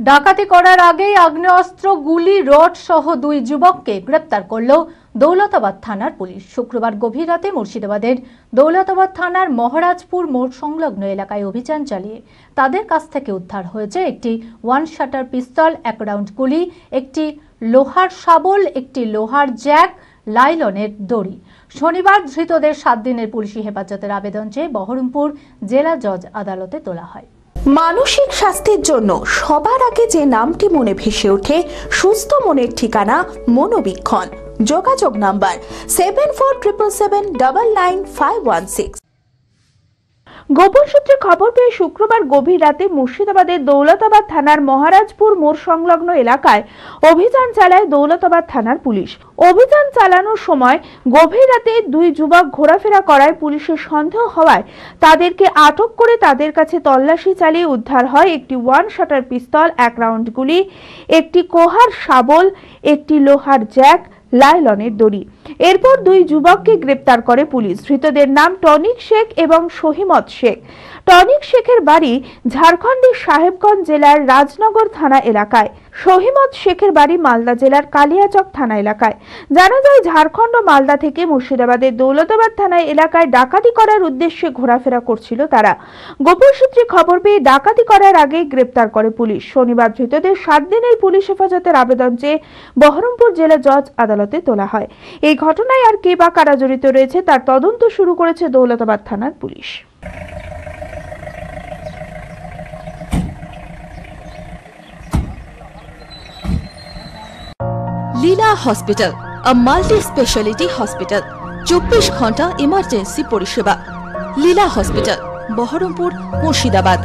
ডাকাতি করার আগেই আগ্নেয়াস্ত্র, গুলি, রড সহ দুই যুবককে গ্রেপ্তার করল দৌলতাবাদ থানার পুলিশ। শুক্রবার গভীর রাতে মুর্শিদাবাদের দৌলতাবাদ থানার মহারাজপুর মোড় সংলগ্ন এলাকায় অভিযান চালিয়ে তাদের কাছ থেকে উদ্ধার হয়েছে একটি ওয়ান শাটার পিস্তল, এক রাউন্ড গুলি, একটি লোহার শাবল, একটি লোহার জ্যাক, লাইলনের দড়ি। শনিবার ধৃতদের 7 দিনের পুলিশি হেফাজতের আবেদন চেয়ে বহরমপুর জেলা জজ আদালতে তোলা হয়। মানসিক স্বাস্থ্যের জন্য সবার আগে যে নামটি মনে ভেসে ওঠে, সুস্থ মনের ঠিকানা মনোবীক্ষণ। যোগাযোগ নাম্বার 7477799516। গোপন সূত্রে খবর পেয়ে শুক্রবার গভীর রাতে মুর্শিদাবাদের দৌলতাবাদ থানার মহারাজপুর মোড় সংলগ্ন এলাকায় অভিযান চালায় দৌলতাবাদ থানার পুলিশ। অভিযান চালানোর সময় গভীর রাতে দুই যুবক ঘোরাফেরা করায় পুলিশের সন্দেহ হওয়ায় তাদেরকে আটক করে তাদের কাছে তল্লাশি চালিয়ে উদ্ধার হয় একটি ওয়ান শাটার পিস্তল, এক রাউন্ড গুলি, একটি কোহার শাবল, একটি লোহার জ্যাক, লাইলনের দড়ি। এরপর দুই যুবককে গ্রেপ্তার করে পুলিশ। ধৃতদের নাম টনিক শেখ এবং সহিমত শেখ। টনিক শেখের বাড়ি ঝাড়খণ্ডের সাহেবগঞ্জ জেলার রাজনগর থানা এলাকায়, সহিমত শেখের বাড়ি মালদা জেলার কালিয়াচক থানা এলাকায়। জানা যায়, ঝাড়খণ্ড মালদা থেকে মুর্শিদাবাদের দৌলতাবাদ থানা এলাকায় ডাকাতি করার উদ্দেশ্যে ঘোরাফেরা করছিল তারা। গোপন সূত্রে খবর পেয়ে ডাকাতি করার আগেই গ্রেপ্তার করে পুলিশ। শনিবার ধৃতদের 7 দিনের পুলিশ হেফাজতের আবেদন চেয়ে বহরমপুর জেলা জজ আদালতে তোলা হয়। এই ঘটনায় আর কে বা কারা জড়িত রয়েছে তার তদন্ত শুরু করেছে দৌলতাবাদ থানার police. Leela hospital, a multi-speciality hospital, 24 ঘন্টা ইমার্জেন্সি পরিষেবা। লীলা হসপিটাল, বহরমপুর, মুর্শিদাবাদ।